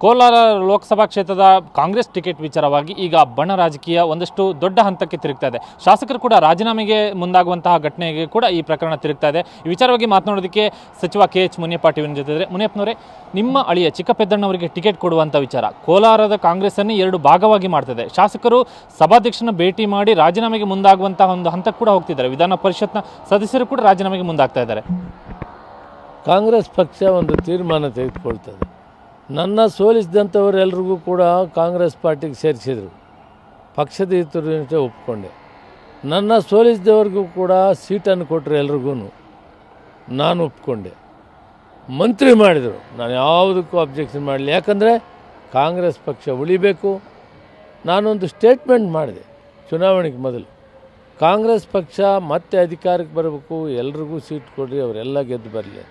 ಕೋಲಾರ ಲೋಕಸಭಾ ಕ್ಷೇತ್ರದ ಕಾಂಗ್ರೆಸ್ ಟಿಕೆಟ್ ವಿಚಾರವಾಗಿ ಈಗ ಬಣ ರಾಜಕೀಯ ಒಂದಷ್ಟು ದೊಡ್ಡ ಹಂತಕ್ಕೆ ತಿರುಗ್ತಾ ಇದೆ. ಶಾಸಕರು ಕೂಡ ರಾಜೀನಾಮೆಗೆ ಮುಂದಾಗುವಂತಹ ಘಟನೆಗೆ ಕೂಡ ಈ ಪ್ರಕರಣ ತಿರುಗ್ತಾ ಇದೆ. ಈ ವಿಚಾರವಾಗಿ ಮಾತನಾಡೋದಕ್ಕೆ ಸಚಿವ KH ಮುನಿಯಪ್ಪ ಟಿವಿನ ಜೊತೆ ಇದ್ದಾರೆ. ಮುನಿಯಪ್ಪನವರೇ, ನಿಮ್ಮ ಅಳಿಯ ಚಿಕ್ಕಪೆದ್ದಣ್ಣವರಿಗೆ ಟಿಕೆಟ್ ಕೊಡುವಂಥ ವಿಚಾರ ಕೋಲಾರದ ಕಾಂಗ್ರೆಸ್ ಅನ್ನು ಎರಡು ಭಾಗವಾಗಿ ಮಾಡ್ತಿದೆ. ಶಾಸಕರು ಸಭಾಧ್ಯಕ್ಷನ ಭೇಟಿ ಮಾಡಿ ರಾಜೀನಾಮೆಗೆ ಮುಂದಾಗುವಂತಹ ಒಂದು ಹಂತಕ್ಕೆ ಕೂಡ ಹೋಗ್ತಿದ್ದಾರೆ. ವಿಧಾನ ಪರಿಷತ್ನ ಸದಸ್ಯರು ಕೂಡ ರಾಜೀನಾಮೆಗೆ ಮುಂದಾಗ್ತಾ ಇದ್ದಾರೆ. ಕಾಂಗ್ರೆಸ್ ಪಕ್ಷ ಒಂದು ತೀರ್ಮಾನ ತೆಗೆದುಕೊಳ್ತದೆ. ನನ್ನ ಸೋಲಿಸಿದಂಥವರೆಲ್ಲರಿಗೂ ಕೂಡ ಕಾಂಗ್ರೆಸ್ ಪಾರ್ಟಿಗೆ ಸೇರಿಸಿದರು. ಪಕ್ಷದ ಹಿತರನ್ನು ಒಪ್ಪಿಕೊಂಡೆ. ನನ್ನ ಸೋಲಿಸಿದವ್ರಿಗೂ ಕೂಡ ಸೀಟನ್ನು ಕೊಟ್ಟರು. ಎಲ್ರಿಗೂ ನಾನು ಒಪ್ಪಿಕೊಂಡೆ. ಮಂತ್ರಿ ಮಾಡಿದರು. ನಾನು ಯಾವುದಕ್ಕೂ ಅಬ್ಜೆಕ್ಷನ್ ಮಾಡಲಿ. ಯಾಕಂದರೆ ಕಾಂಗ್ರೆಸ್ ಪಕ್ಷ ಉಳಿಬೇಕು. ನಾನೊಂದು ಸ್ಟೇಟ್ಮೆಂಟ್ ಮಾಡಿದೆ ಚುನಾವಣೆಗೆ ಮೊದಲು. ಕಾಂಗ್ರೆಸ್ ಪಕ್ಷ ಮತ್ತೆ ಅಧಿಕಾರಕ್ಕೆ ಬರಬೇಕು, ಎಲ್ರಿಗೂ ಸೀಟ್ ಕೊಡ್ರಿ, ಅವರೆಲ್ಲ ಗೆದ್ದು ಬರಲಿ.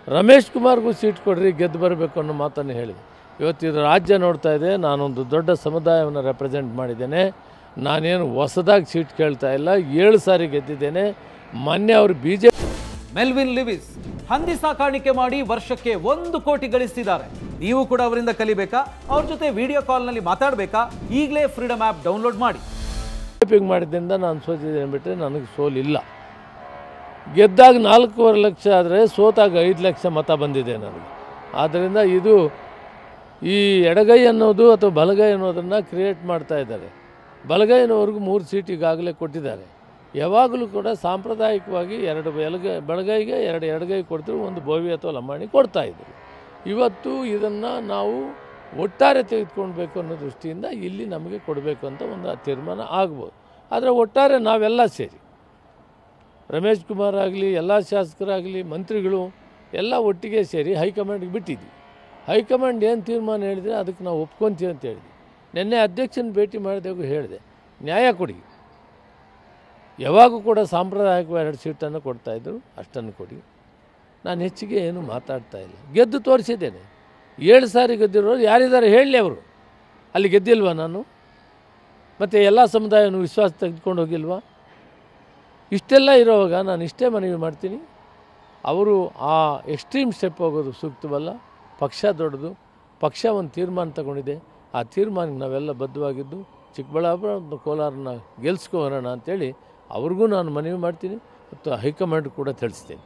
ರಮೇಶ್ ಕುಮಾರ್ಗೂ ಸೀಟ್ ಕೊಡ್ರಿ, ಗೆದ್ದು ಬರಬೇಕು ಅನ್ನೋ ಮಾತನ್ನು ಹೇಳಿದೆ. ಇವತ್ತಿದು ರಾಜ್ಯ ನೋಡ್ತಾ ಇದೆ. ನಾನೊಂದು ದೊಡ್ಡ ಸಮುದಾಯವನ್ನು ರೆಪ್ರೆಸೆಂಟ್ ಮಾಡಿದ್ದೇನೆ. ನಾನೇನು ಹೊಸದಾಗಿ ಸೀಟ್ ಕೇಳ್ತಾ ಇಲ್ಲ. 7 ಸಾರಿ ಗೆದ್ದಿದ್ದೇನೆ. ಮೊನ್ನೆ ಅವರು BJP ಮೆಲ್ವಿನ್ ಲಿವಿಸ್ ಹಂದಿ ಸಾಕಾಣಿಕೆ ಮಾಡಿ ವರ್ಷಕ್ಕೆ 1 ಕೋಟಿ ಗಳಿಸ್ತಿದ್ದಾರೆ. ನೀವು ಕೂಡ ಅವರಿಂದ ಕಲಿಬೇಕಾ? ಅವ್ರ ಜೊತೆ ವಿಡಿಯೋ ಕಾಲ್ನಲ್ಲಿ ಮಾತಾಡಬೇಕಾ? ಈಗಲೇ ಫ್ರೀಡಮ್ ಆ್ಯಪ್ ಡೌನ್ಲೋಡ್ ಮಾಡಿ. ಮಾಡಿದ್ದರಿಂದ ನಾನು ಸೋತಿದ್ದೇನೆ ಬಿಟ್ಟರೆ ನನಗೆ ಸೋಲಿಲ್ಲ. ಗೆದ್ದಾಗ 4.5 ಲಕ್ಷ ಆದರೆ ಸೋತಾಗ 5 ಲಕ್ಷ ಮತ ಬಂದಿದೆ ನನಗೆ. ಆದ್ದರಿಂದ ಇದು ಈ ಎಡಗೈ ಅನ್ನೋದು ಅಥವಾ ಬಲಗೈ ಅನ್ನೋದನ್ನು ಕ್ರಿಯೇಟ್ ಮಾಡ್ತಾ ಇದ್ದಾರೆ. ಬಲಗೈನವ್ರಿಗೂ 3 ಸೀಟ್ ಈಗಾಗಲೇ ಕೊಟ್ಟಿದ್ದಾರೆ. ಯಾವಾಗಲೂ ಕೂಡ ಸಾಂಪ್ರದಾಯಿಕವಾಗಿ 2 ಬಲಗೈಗೆ 2 ಎಡಗೈ ಕೊಡ್ತಿದ್ರು, 1 ಬೋವಿ ಅಥವಾ ಲಂಬಾಣಿ ಕೊಡ್ತಾಯಿದ್ರು. ಇವತ್ತು ಇದನ್ನು ನಾವು ಒಟ್ಟಾರೆ ತೆಗೆದುಕೊಳ್ಬೇಕು ಅನ್ನೋ ದೃಷ್ಟಿಯಿಂದ ಇಲ್ಲಿ ನಮಗೆ ಕೊಡಬೇಕು ಅಂತ ಒಂದು ತೀರ್ಮಾನ ಆಗ್ಬೋದು. ಆದರೆ ಒಟ್ಟಾರೆ ನಾವೆಲ್ಲ ಸೇರಿ, ರಮೇಶ್ ಕುಮಾರ್ ಆಗಲಿ, ಎಲ್ಲ ಶಾಸಕರಾಗಲಿ, ಮಂತ್ರಿಗಳು ಎಲ್ಲ ಒಟ್ಟಿಗೆ ಸೇರಿ ಹೈಕಮಾಂಡ್ಗೆ ಬಿಟ್ಟಿದ್ವಿ. ಹೈಕಮಾಂಡ್ ಏನು ತೀರ್ಮಾನ ಹೇಳಿದರೆ ಅದಕ್ಕೆ ನಾವು ಒಪ್ಕೊತೀವಿ ಅಂತ ಹೇಳಿದ್ವಿ. ನಿನ್ನೆ ಅಧ್ಯಕ್ಷನ ಭೇಟಿ ಮಾಡಿದಾಗ ಹೇಳಿದೆ, ನ್ಯಾಯ ಕೊಡಿ. ಯಾವಾಗೂ ಕೂಡ ಸಾಂಪ್ರದಾಯಿಕವಾಗಿ 2 ಸೀಟನ್ನು ಕೊಡ್ತಾಯಿದ್ರು, ಅಷ್ಟನ್ನು ಕೊಡಿ. ನಾನು ಹೆಚ್ಚಿಗೆ ಏನು ಮಾತಾಡ್ತಾ ಇಲ್ಲ. ಗೆದ್ದು ತೋರಿಸಿದ್ದೇನೆ. 7 ಸಾರಿ ಗೆದ್ದಿರೋರು ಯಾರಿದ್ದಾರೆ ಹೇಳಲಿ. ಅವರು ಅಲ್ಲಿ ಗೆದ್ದಿಲ್ವಾ ನಾನು? ಮತ್ತು ಎಲ್ಲ ಸಮುದಾಯವನ್ನು ವಿಶ್ವಾಸ ತೆಗೆದುಕೊಂಡು ಹೋಗಿಲ್ವಾ? ಇಷ್ಟೆಲ್ಲ ಇರೋವಾಗ ನಾನು ಇಷ್ಟೇ ಮನವಿ ಮಾಡ್ತೀನಿ. ಅವರು ಆ ಎಕ್ಸ್ಟ್ರೀಮ್ ಸ್ಟೆಪ್ ಹೋಗೋದು ಸೂಕ್ತವಲ್ಲ. ಪಕ್ಷ ದೊಡ್ಡದು. ಪಕ್ಷ ಒಂದು ತೀರ್ಮಾನ ತಗೊಂಡಿದೆ. ಆ ತೀರ್ಮಾನಕ್ಕೆ ನಾವೆಲ್ಲ ಬದ್ಧವಾಗಿದ್ದು ಚಿಕ್ಕಬಳ್ಳಾಪುರ ಮತ್ತು ಕೋಲಾರನ ಗೆಲ್ಸ್ಕೋರೋಣ ಅಂಥೇಳಿ ಅವ್ರಿಗೂ ನಾನು ಮನವಿ ಮಾಡ್ತೀನಿ ಮತ್ತು ಹೈಕಮಾಂಡ್ ಕೂಡ ತಿಳಿಸ್ತೇನೆ.